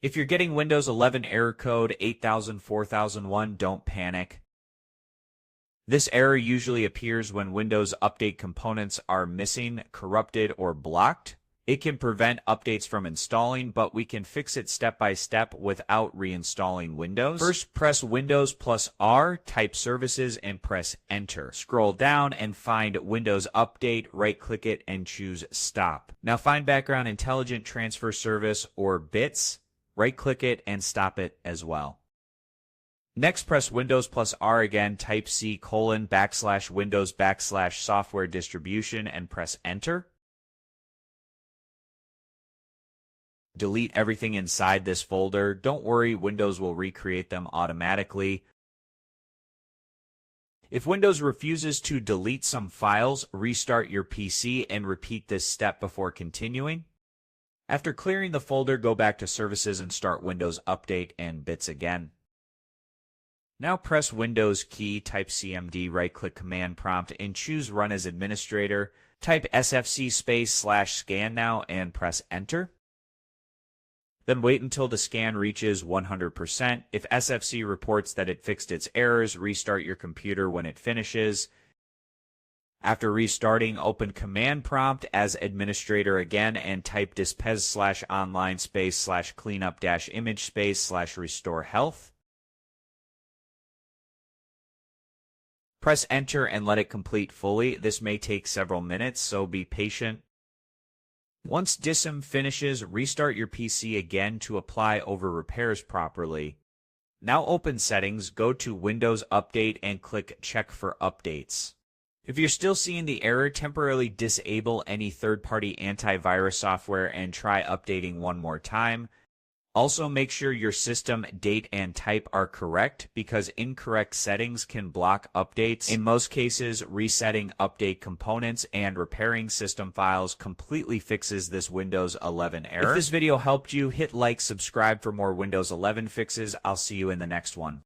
If you're getting Windows 11 error code 8000-4001, don't panic. This error usually appears when Windows Update components are missing, corrupted, or blocked. It can prevent updates from installing, but we can fix it step by step without reinstalling Windows. First, press Windows plus R, type Services, and press Enter. Scroll down and find Windows Update, right-click it, and choose Stop. Now find Background Intelligent Transfer Service, or BITS, right-click it, and stop it as well. Next, press Windows plus R again, type C:\Windows\software distribution, and press Enter. Delete everything inside this folder. Don't worry, Windows will recreate them automatically. If Windows refuses to delete some files, restart your PC and repeat this step before continuing. After clearing the folder, go back to Services and start Windows Update and BITS again. Now press Windows key, type CMD, right-click Command Prompt, and choose Run as Administrator. Type SFC/scan now and press Enter. Then wait until the scan reaches 100%. If SFC reports that it fixed its errors, restart your computer when it finishes. After restarting, open Command Prompt as administrator again and type dispez/online/cleanup-image/restore health. Press Enter and let it complete fully. This may take several minutes, so be patient. Once DISM finishes, restart your PC again to apply over repairs properly. Now open Settings, go to Windows Update and click Check for Updates. If you're still seeing the error, temporarily disable any third-party antivirus software and try updating one more time. Also, make sure your system date and type are correct because incorrect settings can block updates. In most cases, resetting update components and repairing system files completely fixes this Windows 11 error. If this video helped you, hit like, subscribe for more Windows 11 fixes. I'll see you in the next one.